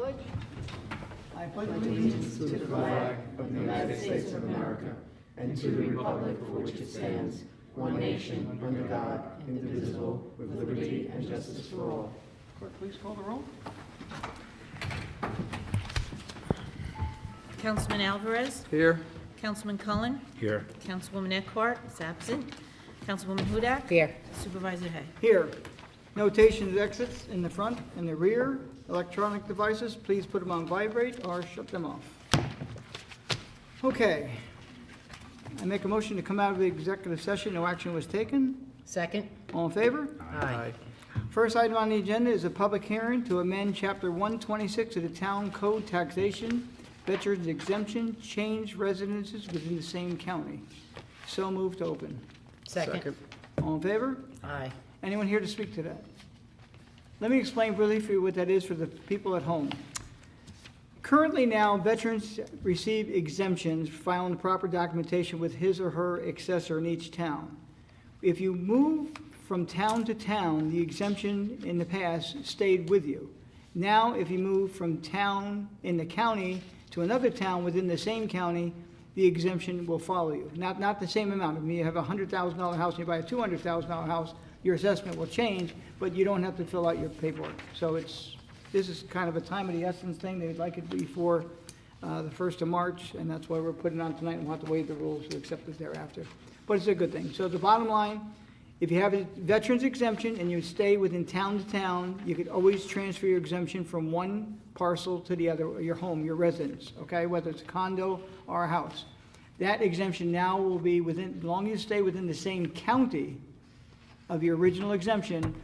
pledge. I pledge allegiance to the flag of the United States of America and to the republic for which it stands, one nation, under God, indivisible, with liberty and justice for all. Clerk, please call the roll. Councilman Alvarez. Here. Councilman Cullen. Here. Councilwoman Eckhart is absent. Councilwoman Hudak. Here. Supervisor Hay. Here. Notations exits in the front and the rear. Electronic devices, please put them on vibrate or shut them off. Okay. I make a motion to come out of the executive session. No action was taken. Second? All in favor? Aye. First item on the agenda is a public hearing to amend Chapter 126 of the Town Code Taxation, Veterans Exemption, change residences within the same county. So moved to open. Second? All in favor? Aye. Anyone here to speak to that? Let me explain briefly what that is for the people at home. Currently now, veterans receive exemptions for filing the proper documentation with his or her accessor in each town. If you move from town to town, the exemption in the past stayed with you. Now, if you move from town in the county to another town within the same county, the exemption will follow you. Not the same amount. If you have a $100,000 house and you buy a $200,000 house, your assessment will change, but you don't have to fill out your paperwork. So this is kind of a time of the essence thing. They'd like it before the 1st of March, and that's why we're putting it on tonight, and we'll have to waive the rules to accept it thereafter. But it's a good thing. So the bottom line, if you have a veteran's exemption and you stay within town to town, you could always transfer your exemption from one parcel to the other, your home, your residence, okay? Whether it's a condo or a house. That exemption now will be within, as long as you stay within the same county of your original exemption,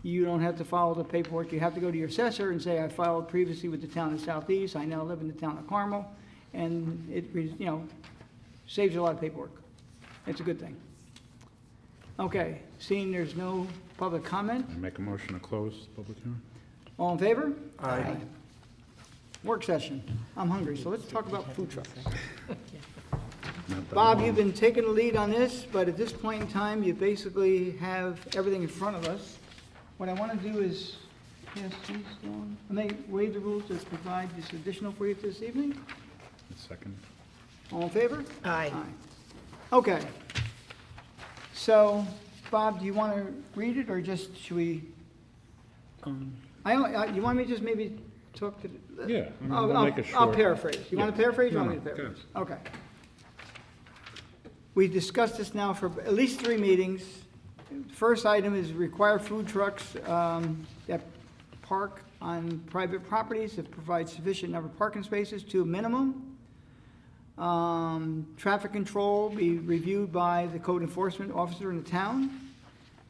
you don't have to follow the paperwork. You have to go to your assessor and say, I filed previously with the town of Southeast, I now live in the town of Carmel, and it, saves you a lot of paperwork. It's a good thing. Okay, seeing there's no public comment, I make a motion to close the public hearing? all in favor? Aye. Work session. I'm hungry, so let's talk about food trucks. Not that Bob, long. you've been taking the lead on this, but at this point in time, you basically have everything in front of us. What I want to do is pass these down. I may waive the rules to provide this additional for you this evening. Second. All in favor? Aye. Okay. So, Bob, do you want to read it, or just, should we? You want me to just maybe talk to? Yeah, I mean, I'll we'll make it I'll short. paraphrase. You want to Yeah. paraphrase, or No, you want me to no, paraphrase? Okay. We discussed this now for at least 3 meetings. First item is require food trucks that park on private properties that provide sufficient number of parking spaces to a minimum. Traffic control be reviewed by the code enforcement officer in the town.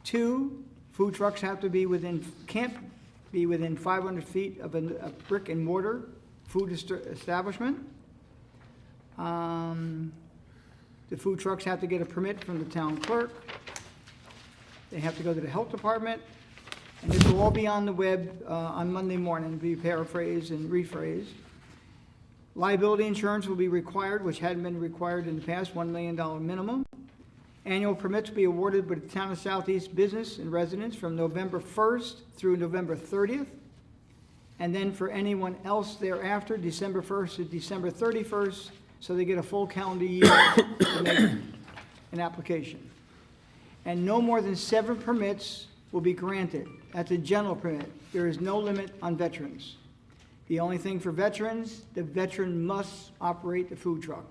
2, food trucks have to be can't be within 500 feet of a brick and mortar food establishment. The food trucks have to get a permit from the town clerk. They have to go to the health department, and this will all be on the web on Monday morning, be paraphrased and rephrased. Liability insurance will be required, which hadn't been required in the past, $1 million minimum. Annual permits will be awarded by the town of Southeast business and residents from November 1st through November 30th. And then for anyone else thereafter, December 1st to December 31st, so they get a full calendar year to make an application. And no more than 7 permits will be granted. That's a general permit. There is no limit on veterans. The only thing for veterans, the veteran must operate the food truck.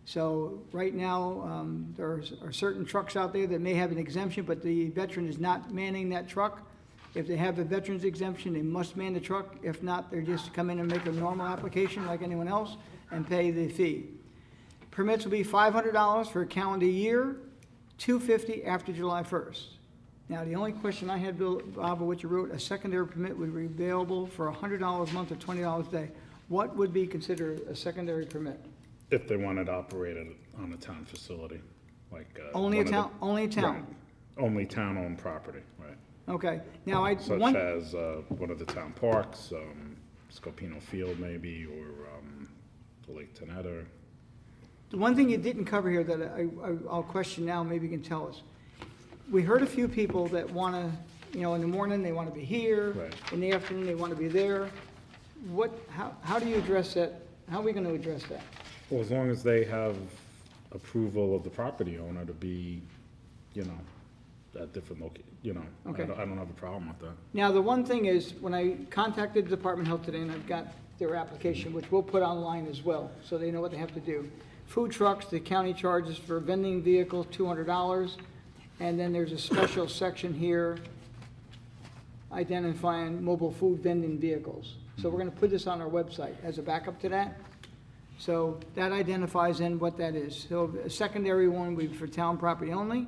So right now, there are certain trucks out there that may have an exemption, but the veteran is not manning that truck. If they have a veteran's exemption, they must man the truck. If not, they just come in and make a normal application like anyone else and pay the fee. Permits will be $500 for a calendar year, $250 after July 1st. Now, the only question I had, Bob, what you wrote, a secondary permit would be available for $100 a month or $20 a day. What would be considered a secondary permit? If they wanted to operate it on a town facility, like. Only a one of the- town, only a town? Right. Only town-owned property, right. Okay, now Such as one of the town parks, Scopino Field maybe, or Lake Teneta. the one thing you didn't cover here that I'll question now, maybe you can tell us. We heard a few people that want to, in the morning, they want to be here. Right. In the afternoon, they want to be there. how do you address that? How are we gonna address that? Well, as long as they have approval of the property owner to be, you know, at different Okay. I don't have a problem with that. Now, the one thing is, when I contacted the Department of Health today, and I've got their application, which we'll put online as well, so they know what they have to do. Food trucks, the county charges for vending vehicles, $200, and then there's a special section here identifying mobile food vending vehicles. So we're gonna put this on our website as a backup to that. So that identifies then what that is. So a secondary one would be for town property only.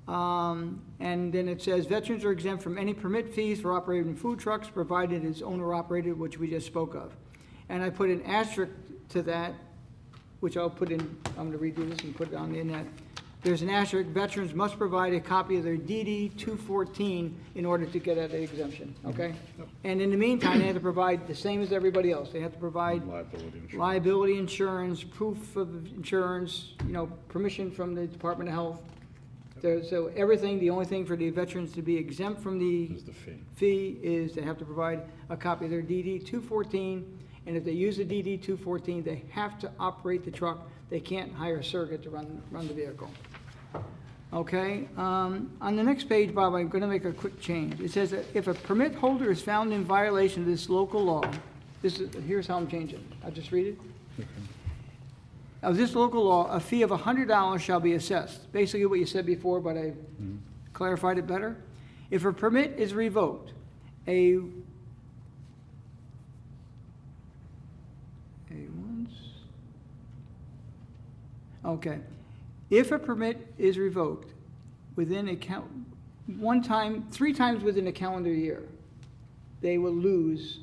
And then it says veterans are exempt from any permit fees for operating food trucks, provided it's owner operated, which we just spoke of. And I put an asterisk to that, which I'll put in, I'm gonna redo this and put it on the internet. There's an asterisk, veterans must provide a copy of their DD 214 in order to get an exemption, okay? And in the meantime, they have to provide the same as everybody else. They have to provide Liability insurance. liability insurance, proof of insurance, you know, permission from the Department of Health. So everything, the only thing for the veterans to be exempt from the Is the fee. fee is they have to provide a copy of their DD 214, and if they use the DD 214, they have to operate the truck. They can't hire a surrogate to run the vehicle. Okay, on the next page, Bob, I'm gonna make a quick change. It says that if a permit holder is found in violation of this local law, here's how I'm changing. I'll just read it. Of this local law, a fee of $100 shall be assessed. Basically what you said before, but I clarified it better. If a permit is revoked, okay. If a permit is revoked within three times within a calendar year, they will lose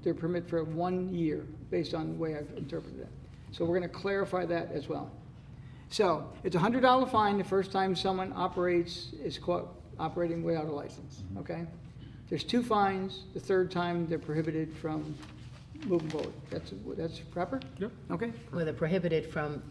their permit for 1 year, based on the way I've interpreted it. So we're gonna clarify that as well. So, it's a $100 fine the first time someone is caught operating without a license, okay? There's 2 fines, the third time they're prohibited from moving forward. That's proper? Yep. Okay? Well, they're prohibited from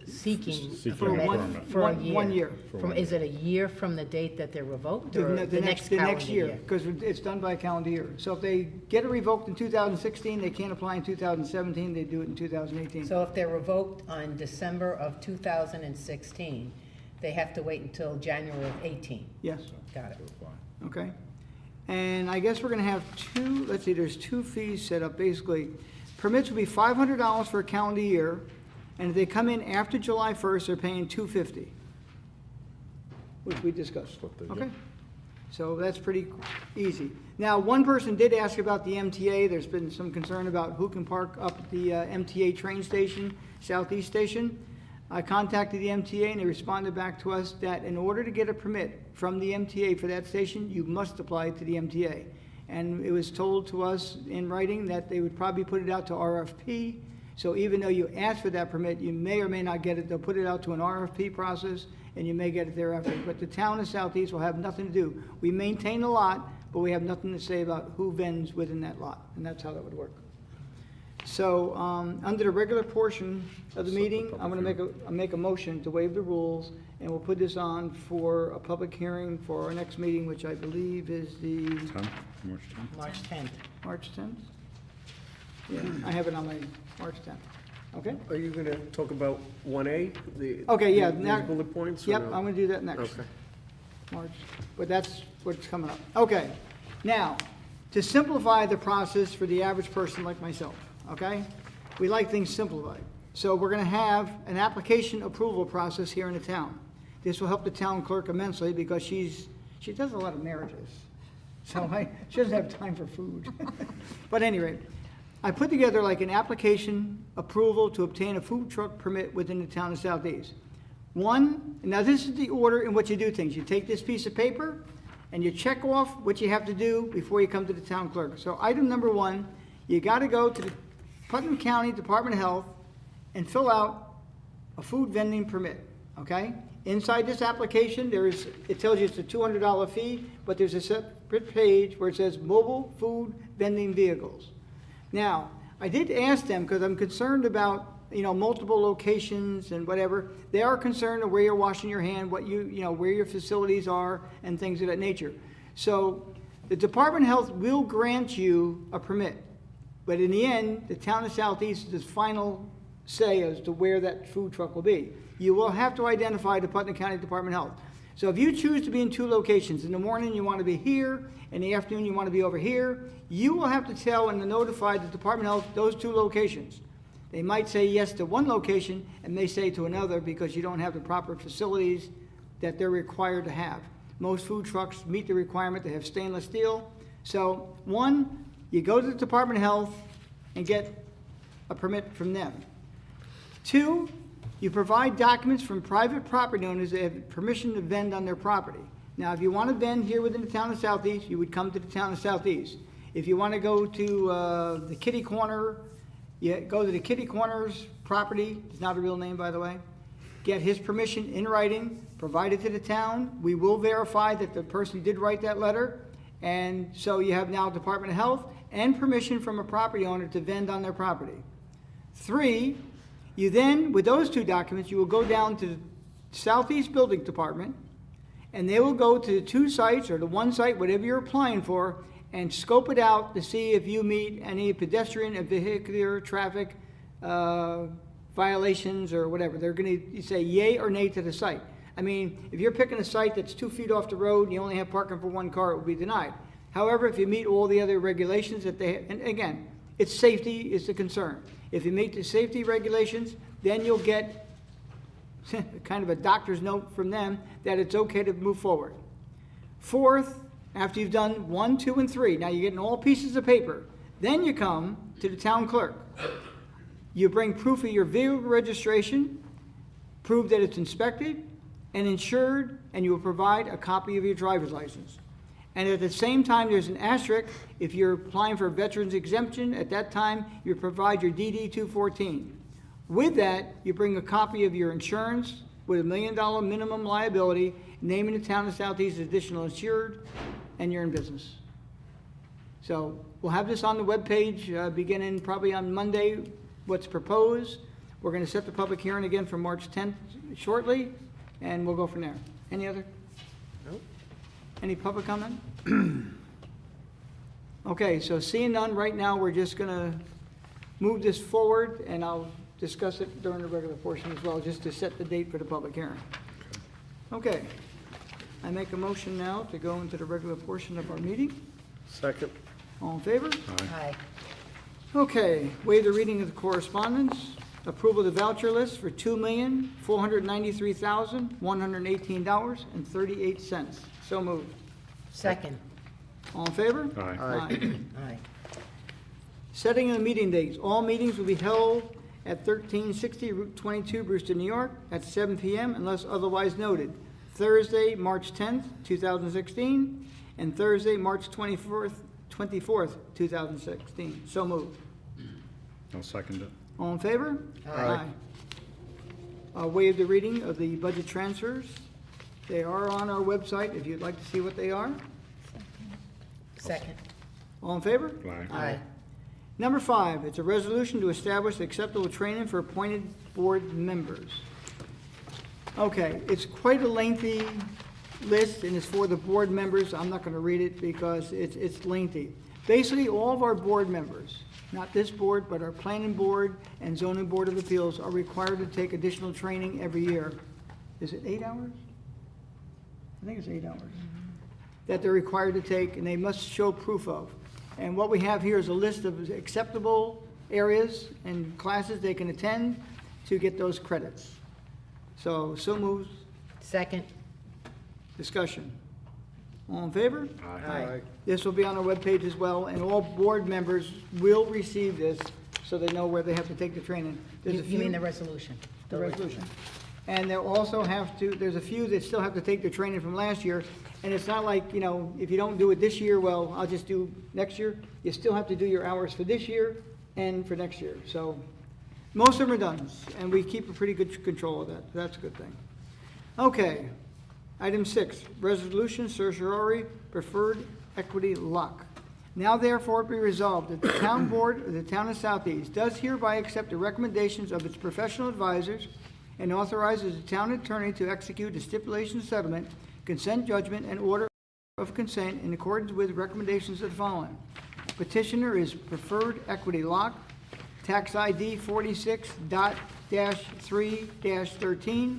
seeking a Seeking a permit permit. for a year. 1 year. From, is it a year from the date that they're revoked, or the next The calendar next year, year? because it's done by calendar year. So if they get it revoked in 2016, they can't apply in 2017, they do it in 2018. So if they're revoked on December of 2016, they have to wait until January of 18. Yes, Got it. okay. And I guess we're gonna have there's 2 fees set up, basically. Permits will be $500 for a calendar year, and if they come in after July 1st, they're paying $250, which we discussed, What they- okay? yep. So that's pretty easy. Now, one person did ask about the MTA. There's been some concern about who can park up at the MTA train station, Southeast Station. I contacted the MTA, and they responded back to us that in order to get a permit from the MTA for that station, you must apply to the MTA. And it was told to us in writing that they would probably put it out to RFP. So even though you ask for that permit, you may or may not get it. They'll put it out to an RFP process, and you may get it thereafter. But the town of Southeast will have nothing to do. We maintain the lot, but we have nothing to say about who vends within that lot, and that's how that would work. So, under the regular portion of the meeting, I'm gonna make a motion to waive the rules, and we'll put this on for a public hearing for our next meeting, which I believe is the 10th, March 10th. March 10th. March 10th? Yeah, I have it on my March 10th. Okay? Are you going to talk about 1A? Okay, yeah, these now- bullet points? or Yep, no? I'm gonna do that next. Okay. March, but that's what's coming up. Okay, now, to simplify the process for the average person like myself, okay? We like things simplified. So we're gonna have an application approval process here in the town. This will help the town clerk immensely because she does a lot of marriages. So she doesn't have time for food. But anyway, I put together like an application approval to obtain a food truck permit within the town of Southeast. One, now this is the order in which you do things. You take this piece of paper and you check off what you have to do before you come to the town clerk. So item number 1, you gotta go to the Putnam County Department of Health and fill out a food vending permit, okay? Inside this application, it tells you it's a $200 fee, but there's a separate page where it says mobile food vending vehicles. Now, I did ask them, because I'm concerned about, multiple locations and whatever. They are concerned of where you're washing your hand, where your facilities are, and things of that nature. So, the Department of Health will grant you a permit. But in the end, the town of Southeast is the final say as to where that food truck will be. You will have to identify the Putnam County Department of Health. So if you choose to be in 2 locations, in the morning you want to be here, in the afternoon you want to be over here, you will have to tell and notify the Department of Health those 2 locations. They might say yes to one location and may say to another because you don't have the proper facilities that they're required to have. Most food trucks meet the requirement to have stainless steel. So, one, you go to the Department of Health and get a permit from them. 2, you provide documents from private property owners that have permission to vend on their property. Now, if you want to vend here within the town of Southeast, you would come to the town of Southeast. If you want to go to the Kitty Corner, you go to the Kitty Corner's property, it's not a real name, by the way, get his permission in writing, provide it to the town. We will verify that the person did write that letter. And so you have now Department of Health and permission from a property owner to vend on their property. 3, you then, with those 2 documents, you will go down to the Southeast Building Department, and they will go to the 2 sites or the 1 site, whatever you're applying for, and scope it out to see if you meet any pedestrian and vehicular traffic violations or whatever. They're going to say yay or nay to the site. I mean, if you're picking a site that's 2 feet off the road and you only have parking for 1 car, it will be denied. However, if you meet all the other regulations that they, and again, it's safety is the concern. If you meet the safety regulations, then you'll get kind of a doctor's note from them that it's okay to move forward. 4th, after you've done 1, 2, and 3, now you're getting all pieces of paper. Then you come to the town clerk. You bring proof of your vehicle registration, prove that it's inspected and insured, and you will provide a copy of your driver's license. And at the same time, there's an asterisk. If you're applying for a veteran's exemption, at that time, you provide your DD 214. With that, you bring a copy of your insurance with $1 million minimum liability, naming the town of Southeast as additional insured, and you're in business. So we'll have this on the webpage beginning probably on Monday, what's proposed. We're going to set the public hearing again for March 10th shortly, and we'll go from there. Any other? Nope. Any public comment? Okay, so seeing none, right now, we're just going to move this forward, and I'll discuss it during the regular portion as well, just to set the date for the public hearing. Okay. I make a motion now to go into the regular portion of our meeting. Second. All in favor? Aye. Okay, waive the reading of the correspondence. Approval of the voucher list for $2,493,118.38. So moved. Second. All in favor? Aye. Aye. Setting of the meeting dates. All meetings will be held at 1360 Route 22, Brewster, New York, at 7 p.m. unless otherwise noted. Thursday, March 10th, 2016, and Thursday, March 24th, 2016. So moved. I'll second it. All in favor? Aye. I'll waive the reading of the budget transfers. They are on our website if you'd like to see what they are. Second. All in favor? Aye. Number 5, it's a resolution to establish acceptable training for appointed board members. Okay, it's quite a lengthy list, and it's for the board members. I'm not going to read it because it's lengthy. Basically, all of our board members, not this board, but our planning board and zoning board of appeals, are required to take additional training every year. Is it 8 hours? I think it's 8 hours. That they're required to take, and they must show proof of. And what we have here is a list of acceptable areas and classes they can attend to get those credits. So moved. Second. Discussion. All in favor? Aye. This will be on our webpage as well, and all board members will receive this so they know where they have to take the training. There's a You mean few- the resolution? The resolution. And they'll also have to, there's a few that still have to take the training from last year, and it's not like, you know, if you don't do it this year, well, I'll just do next year. You still have to do your hours for this year and for next year. So most of them are done, and we keep a pretty good control of that. That's a good thing. Okay. Item 6, resolution certiorari preferred equity lock. Now therefore be resolved that the town board of the town of Southeast does hereby accept the recommendations of its professional advisors and authorizes the town attorney to execute a stipulation settlement, consent judgment, and order of consent in accordance with recommendations of the following. Petitioner is Preferred Equity Lock, tax ID 46.-3-13,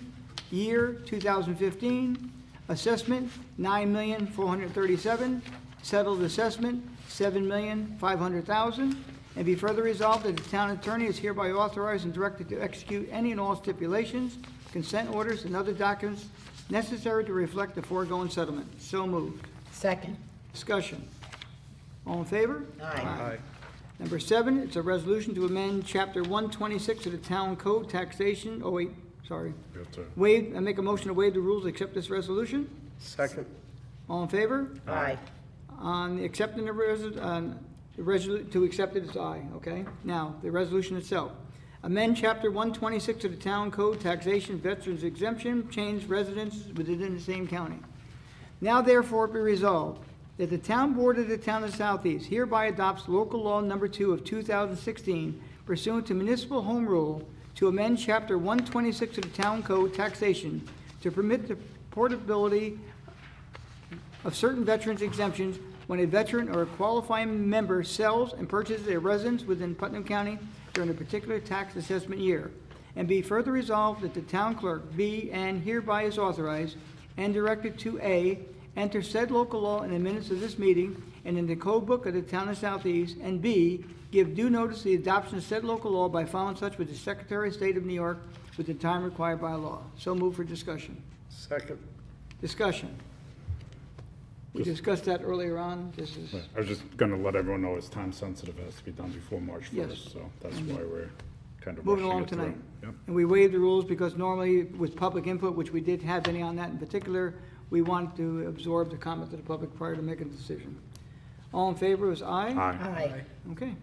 year 2015, assessment $9,437,000, settled assessment $7,500,000, and be further resolved that the town attorney is hereby authorized and directed to execute any and all stipulations, consent orders, and other documents necessary to reflect the foregoing settlement. So moved. Second. Discussion. All in favor? Aye. Number 7, it's a resolution to amend Chapter 126 of the Town Code Taxation, oh wait, sorry. We have to, Waive, I make a motion to waive the rules, accept this resolution. Second. All in favor? Aye. On the accepting the to accept it, it's aye, okay? Now, the resolution itself. Amend Chapter 126 of the Town Code Taxation Veterans Exemption, change residence within the same county. Now therefore be resolved that the Town Board of the Town of Southeast hereby adopts Local Law Number 2 of 2016 pursuant to Municipal Home Rule to amend Chapter 126 of the Town Code Taxation to permit the portability of certain veterans exemptions when a veteran or a qualifying member sells and purchases a residence within Putnam County during a particular tax assessment year. And be further resolved that the town clerk be and hereby is authorized and directed to A, enter said local law in the minutes of this meeting and in the code book of the town of Southeast, and B, give due notice of the adoption of said local law by filing such with the Secretary of State of New York with the time required by law. So move for discussion. Second. Discussion. We Just- discussed that earlier on. This is, I was just gonna let everyone know it's time sensitive, it has to be done before March Yes. 1st, so that's why we're kind of moving rushing along it through. tonight. Yep. And we waived the rules because normally with public input, which we did have any on that in particular, we wanted to absorb the comment of the public prior to making a decision. All in favor was aye? Aye. Okay.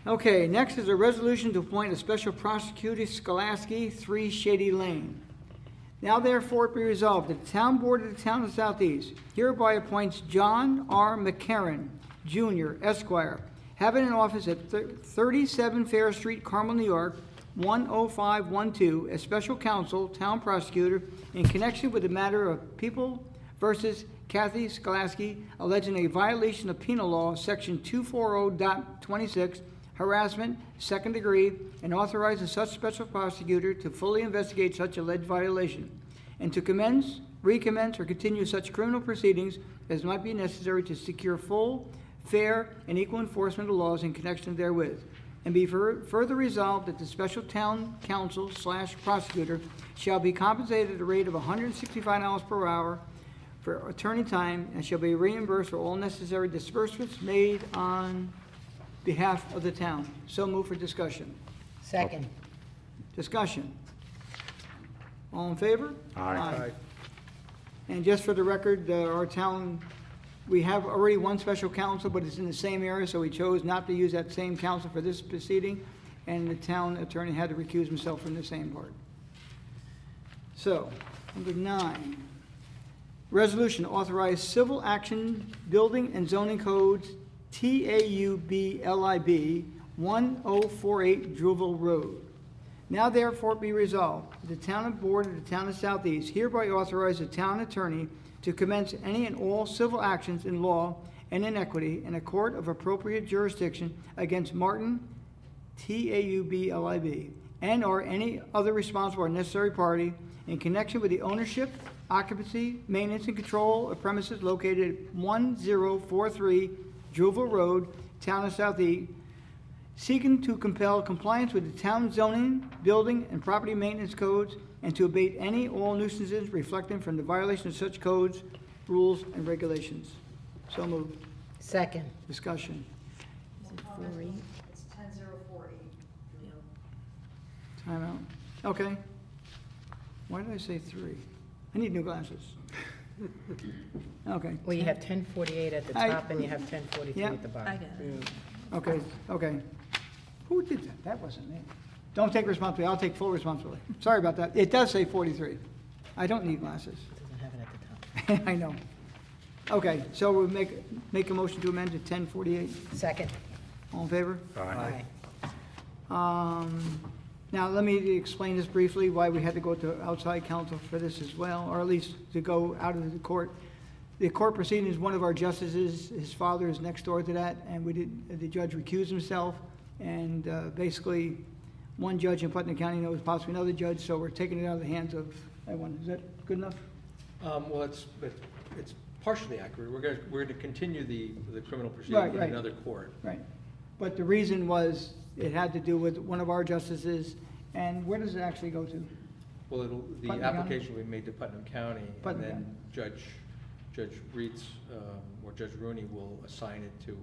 Okay, next is a resolution to appoint a special prosecutor, Skolaski, 3 Shady Lane. Now therefore be resolved that the Town Board of the Town of Southeast hereby appoints John R. McCarron, Jr., Esquire, having an office at 37 Fair Street, Carmel, New York, 10512, as special counsel, town prosecutor, in connection with the matter of People versus Kathy Skolaski, alleging a violation of penal law, section 240.26, harassment, second degree, and authorizes such special prosecutor to fully investigate such alleged violation, and to commence, recommence, or continue such criminal proceedings as might be necessary to secure full, fair, and equal enforcement of laws in connection therewith. And be further resolved that the special town counsel / prosecutor shall be compensated at a rate of $165 per hour for attorney time, and shall be reimbursed for all necessary disbursements made on behalf of the town. So move for discussion. Second. Discussion. All in favor? Aye. And just for the record, our town, we have already one special counsel, but it's in the same area, so we chose not to use that same counsel for this proceeding, and the town attorney had to recuse himself from the same part. So, number 9. Resolution to authorize civil action building and zoning codes TAUB-LIB 1048 Druville Road. Now therefore be resolved, that the town board of the town of Southeast hereby authorize the town attorney to commence any and all civil actions in law and in equity in a court of appropriate jurisdiction against Martin TAUB-LIB and or any other responsible or necessary party in connection with the ownership, occupancy, maintenance, and control of premises located at 1043 Druville Road, Town of Southeast, seeking to compel compliance with the town zoning, building, and property maintenance codes, and to abate any all nuisances reflecting from the violation of such codes, rules, and regulations. So moved. Second. Discussion. Is it 4-8? It's 10048. Time out. Okay. Why did I say 3? I need new glasses. Okay. Well, you have 1048 at the I- top and you have 1043 Yeah. at the bottom. I got it. Okay, okay. Who did that? That wasn't me. Don't take responsibility. I'll take full responsibility. Sorry about that. It does say 43. I don't need glasses. Doesn't have it at the top. I know. Okay, so we'll make a motion to amend to 1048. Second. All in favor? Aye. Now, let me explain this briefly, why we had to go to outside counsel for this as well, or at least to go out of the court. the court proceeding is one of our justices, his father is next door to that, and the judge recused himself, and basically, one judge in Putnam County knows possibly another judge, so we're taking it out of the hands of everyone. Is that good enough? Well, it's partially accurate. We're to continue the criminal Right, proceeding in right. another court. Right. But the reason was, it had to do with one of our justices, and where does it actually go to? Well, the Putnam County? application will be made to Putnam County, Putnam and then Judge Reitz, or Judge Rooney will assign it to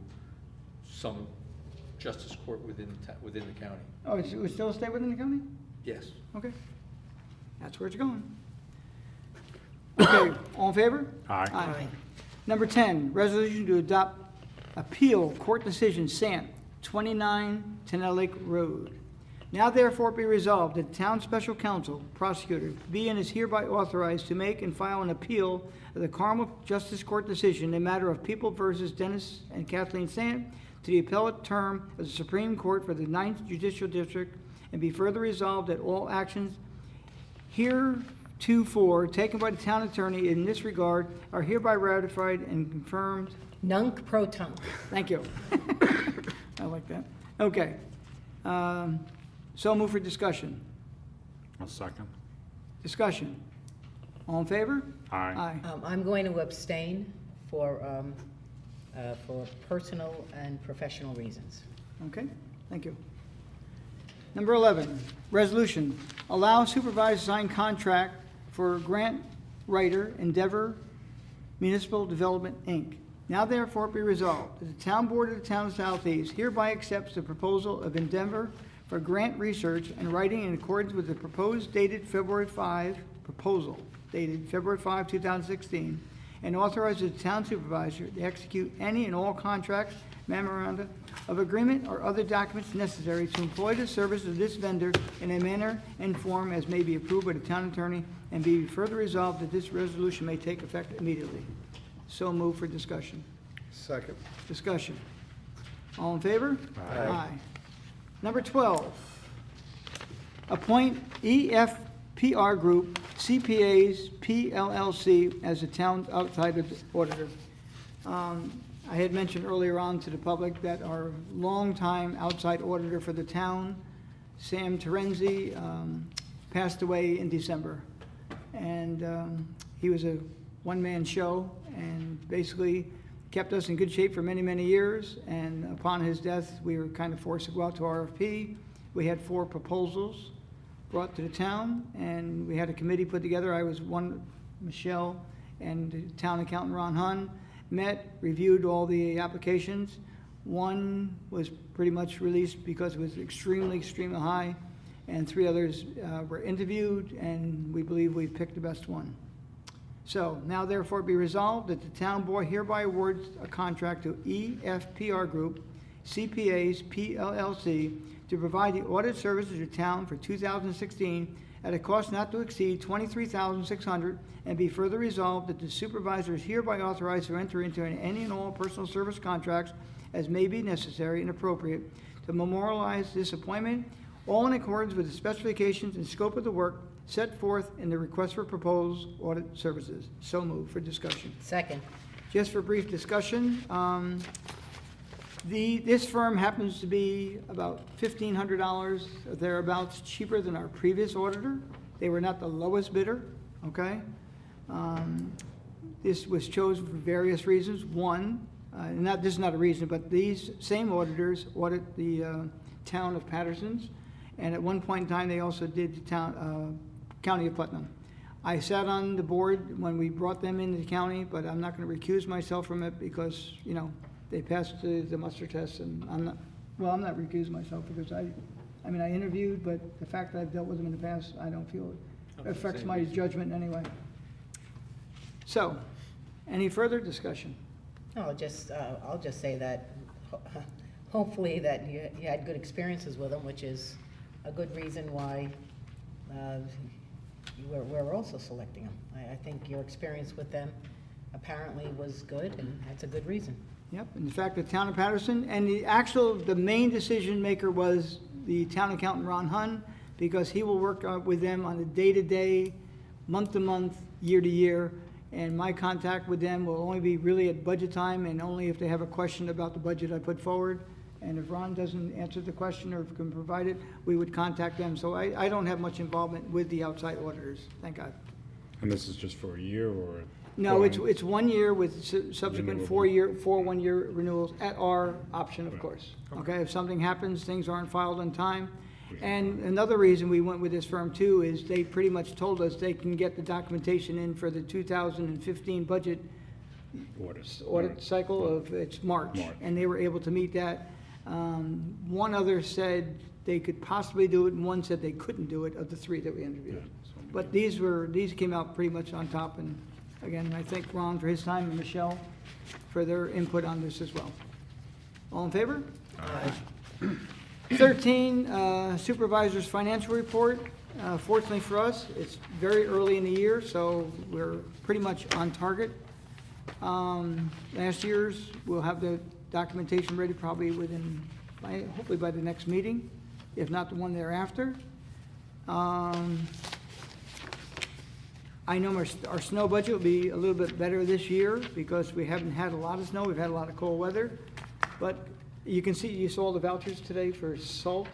some justice court within the county. Oh, it would still stay within the county? Yes. Okay. That's where it's going. Okay, all in favor? Aye. Aye. Number 10, resolution to adopt appeal court decision Sant 29 Tenell Lake Road. Now therefore be resolved that the town special counsel, prosecutor, be and is hereby authorized to make and file an appeal of the Carmel Justice Court decision in matter of People versus Dennis and Kathleen Sant to the appellate term of the Supreme Court for the 9th Judicial District, and be further resolved that all actions heretofore taken by the town attorney in this regard are hereby ratified and confirmed. Nunc pro tunc. Thank you. I like that. Okay. So move for discussion. I'll second. Discussion. All in favor? Aye. I'm going to abstain for personal and professional reasons. Okay, thank you. Number 11, resolution, allow supervisor to sign contract for grant writer Endeavor Municipal Development, Inc. Now therefore be resolved that the town board of the town of Southeast hereby accepts the proposal of Endeavor for grant research and writing in accordance with the proposal dated February 5, 2016, and authorizes the town supervisor to execute any and all contracts, memoranda of agreement, or other documents necessary to employ the services of this vendor in a manner and form as may be approved by the town attorney, and be further resolved that this resolution may take effect immediately. So move for discussion. Second. Discussion. All in favor? Aye. Number 12, appoint EFPR Group CPAs PLLC as the town's outside auditor. I had mentioned earlier on to the public that our longtime outside auditor for the town, Sam Terenzi, passed away in December. And he was a one-man show and basically kept us in good shape for many, many years. And upon his death, we were kind of forced to go out to RFP. We had 4 proposals brought to the town, and we had a committee put together. I was one, Michelle, and the town accountant, Ron Hunn, met, reviewed all the applications. One was pretty much released because it was extremely, extremely high, and 3 others were interviewed, and we believe we've picked the best one. So, now therefore be resolved that the town board hereby awards a contract to EFPR Group, CPAs, PLLC, to provide the audit services to the town for 2016 at a cost not to exceed $23,600, and be further resolved that the supervisor is hereby authorized to enter into any and all personal service contracts as may be necessary and appropriate to memorialize this appointment, all in accordance with the specifications and scope of the work set forth in the request for proposed audit services. So moved for discussion. Second. Just for brief discussion, this firm happens to be about $1,500 or thereabouts cheaper than our previous auditor. They were not the lowest bidder, okay? This was chosen for various reasons. One, this is not a reason, but these same auditors audit the town of Patterson's, and at one point in time, they also did the county of Putnam. I sat on the board when we brought them into the county, but I'm not going to recuse myself from it because, you know, they passed the muster test, and I'm not recusing myself because I interviewed, but the fact that I've dealt with them in the past, I don't feel it affects my judgment in any way. So, any further discussion? No, I'll just say that hopefully that you had good experiences with them, which is a good reason why we're also selecting them. I think your experience with them apparently was good, and that's a good reason. Yep, in fact, the town of Patterson, and the main decision maker was the town accountant, Ron Hunn, because he will work with them on a day-to-day, month-to-month, year-to-year, And my contact with them will only be really at budget time and only if they have a question about the budget I put forward. And if Ron doesn't answer the question or can provide it, we would contact them. So I don't have much involvement with the outside auditors, thank God. And this is just for a year or? No, going- it's 1 year with subsequent Renewable. 4 one-year renewals at our option, of Right. course. Okay, if something happens, things aren't filed on time. And another reason we went with this firm too is they pretty much told us they can get the documentation in for the 2015 budget Orders. audit cycle of, it's March. March. And they were able to meet that. One other said they could possibly do it, and one said they couldn't do it, of the 3 that we interviewed. Yeah, so- But these came out pretty much on top, and again, I thank Ron for his time and Michelle for their input on this as well. All in favor? Aye. 13, Supervisor's Financial Report. Fortunately for us, it's very early in the year, so we're pretty much on target. Last year's, we'll have the documentation ready probably hopefully by the next meeting, if not the one thereafter. I know our snow budget will be a little bit better this year because we haven't had a lot of snow, we've had a lot of cold weather. But you can see, you saw the vouchers today for salt,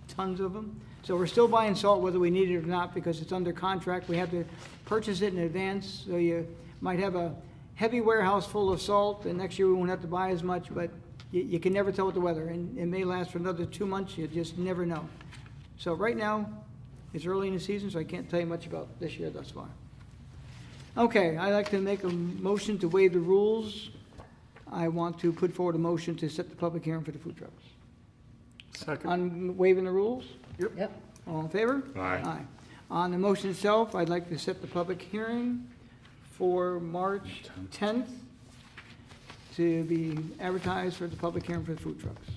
tons of them. So we're still buying salt whether we need it or not because it's under contract. We have to purchase it in advance, so you might have a heavy warehouse full of salt, and next year we won't have to buy as much, but you can never tell with the weather, and it may last for another 2 months, you just never know. So right now, it's early in the season, so I can't tell you much about this year thus far. Okay, I'd like to make a motion to waive the rules. I want to put forward a motion to set the public hearing for the food trucks. Second. On waiving the rules? Yep. All in favor? Aye. On the motion itself, I'd like to set the public hearing for March 10th to be advertised for the public hearing for the food trucks.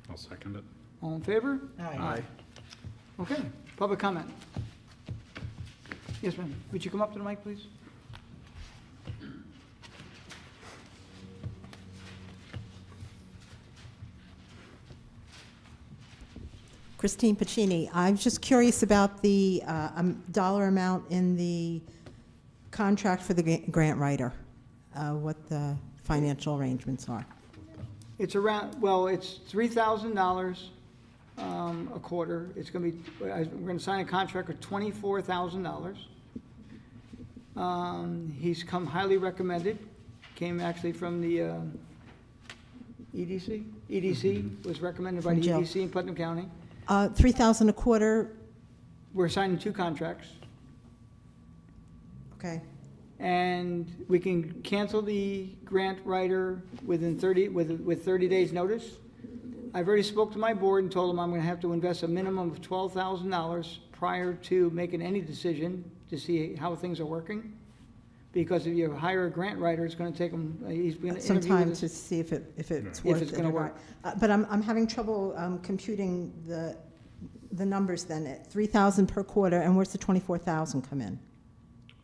I'll second it. All in favor? Aye. Okay, public comment. Yes, ma'am. Would you come up to the mic, please? Christine Pacini. I'm just curious about the dollar amount in the contract for the grant writer, what the financial arrangements are. It's around, well, it's $3,000 a quarter. It's going to be, we're going to sign a contract for $24,000. He's come highly recommended, came actually from the EDC? EDC was recommended by From the Jill. EDC in Putnam County. $3,000 a quarter, We're signing 2 contracts, okay. and we can cancel the grant writer within 30 days' notice. I've already spoke to my board and told them I'm going to have to invest a minimum of $12,000 prior to making any decision to see how things are working. Because if you hire a grant writer, it's going to take him, he's going to Some interview time with to us. see if it's If worth it. it's gonna or work. not. But I'm having trouble computing the numbers then, at 3,000 per quarter, and where's the 24,000 come in?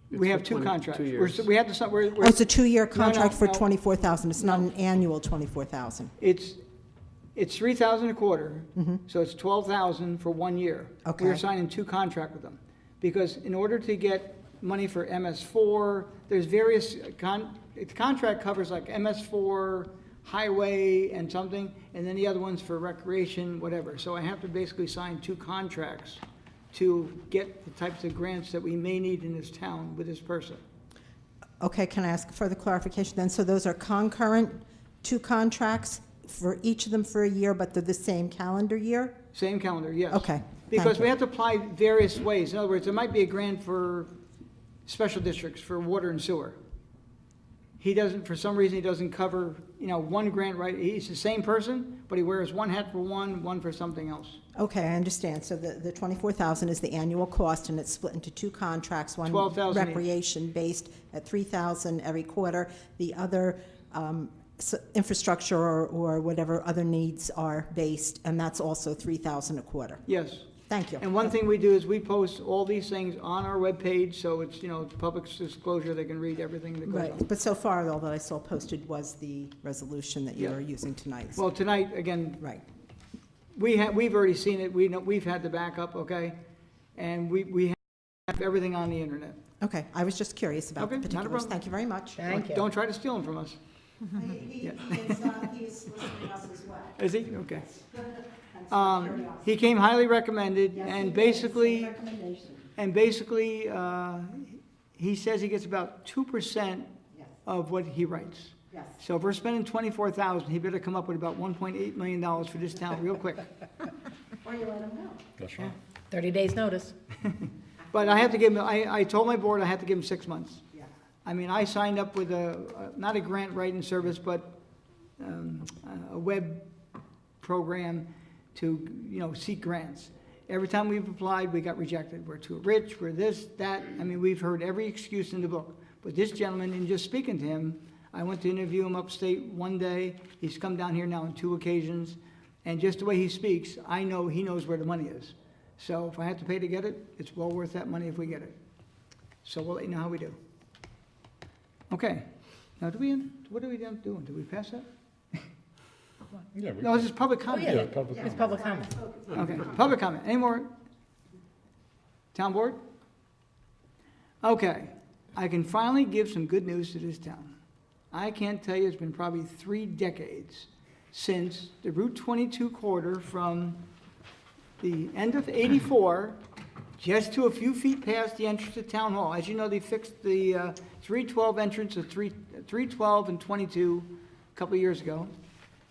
We have It's 2 for contracts. 2 We're years. s- We have to, we're, Oh, it's a 2-year no, contract for no. 24,000, it's not No. an annual 24,000. it's $3,000 a quarter, Mhm. so it's $12,000 for 1 year. Okay. We're signing 2 contracts with them. Because in order to get money for MS4, there's various, the contract covers like MS4, highway and something, and then the other one's for recreation, whatever. So I have to basically sign 2 contracts to get the types of grants that we may need in this town with this person. Okay, can I ask further clarification then? So those are concurrent 2 contracts for each of them for a year, but they're the same calendar year? Same calendar, yes. Okay, thank Because we you. have to apply various ways. In other words, there might be a grant for special districts for water and sewer. He doesn't, for some reason, he doesn't cover, one grant, right? He's the same person, but he wears one hat for one for something else. Okay, I understand. So the 24,000 is the annual cost, and it's split into 2 contracts, one 12,000 each. recreation-based at 3,000 every quarter, the other infrastructure or whatever other needs are based, and that's also 3,000 a quarter. Yes. Thank you. And one thing we do is we post all these things on our webpage, so it's, public disclosure, they can read everything that goes Right, on. but so far, all that I saw posted was the resolution that you Yeah. are using tonight. Well, tonight, again, Right. we've already seen it, we've had the backup, okay? And we have everything on the internet. Okay, I was just curious about Okay, the not a particulars. problem. Thank you very much. Thank you. Don't try to steal them from us. He's listening us as well. Is he? Okay. He came highly recommended, and basically, he says he gets about 2% of what he writes. Yes. So if we're spending $24,000, he better come up with about $1.8 million for this town real quick. Or you let him know. That's right. 30 days' notice. But I have to give him, I told my board I have to give him 6 months. Yeah. I mean, I signed up with not a grant writing service, but a web program to, seek grants. Every time we've applied, we got rejected. We're too rich, we're this, that. I mean, we've heard every excuse in the book. But this gentleman, in just speaking to him, I went to interview him upstate one day. He's come down here now on 2 occasions. And just the way he speaks, I know he knows where the money is. So if I have to pay to get it, it's well worth that money if we get it. So we'll let you know how we do. Okay. Now, what are we doing? Do we pass that? Yeah, we- No, this is public Oh, comment. yeah, public it's comment. public comment. Okay, public comment. Any more? Town board? Okay, I can finally give some good news to this town. I can't tell you, it's been probably 3 decades since the Route 22 corridor from the end of 84, just to a few feet past the entrance to Town Hall. As you know, they fixed the 312 entrance of 312 and 22 a couple of years ago.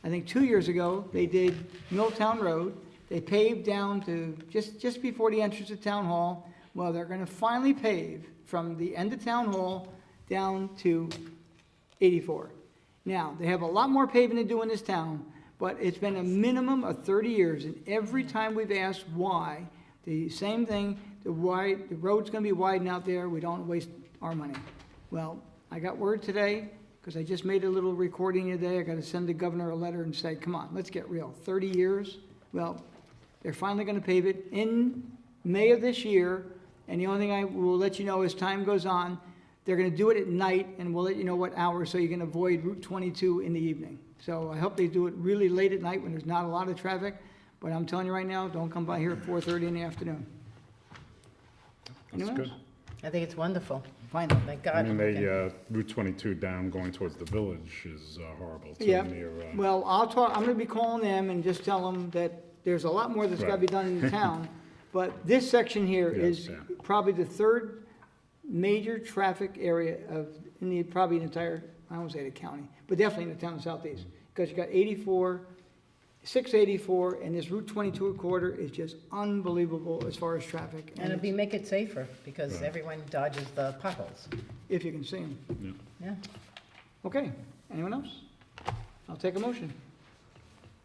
I think 2 years ago, they did Milltown Road. They paved down to just before the entrance to Town Hall. Well, they're gonna finally pave from the end of Town Hall down to 84. Now, they have a lot more paving to do in this town, but it's been a minimum of 30 years, and every time we've asked why, the same thing, the road's gonna be widened out there, we don't waste our money. Well, I got word today, because I just made a little recording today, I gotta send the governor a letter and say, come on, let's get real, 30 years? Well, they're finally gonna pave it in May of this year, and the only thing I will let you know as time goes on, they're gonna do it at night, and we'll let you know what hour, so you can avoid Route 22 in the evening. So I hope they do it really late at night when there's not a lot of traffic, but I'm telling you right now, don't come by here at 4:30 in the afternoon. That's Anyone good. else? I think it's wonderful. Finally. Thank I God. mean, Route 22 down going towards the village is horrible too. Yeah, near, well, I'm gonna be calling them and just tell them that there's a lot more that's gotta be done in the town. But this section here Yeah, is yeah. probably the 3rd major traffic area probably the entire, I won't say the county, but definitely in the town of Southeast. Because you got 84, 684, and this Route 22 corridor is just unbelievable as far as traffic. And it'd make it safer, because Right. everyone dodges the potholes. If you can see them. Yeah. Okay, anyone else? I'll take a motion.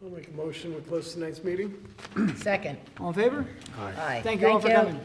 I'll make a motion, we close tonight's meeting. Second. All in favor? Aye. Thank you all for coming.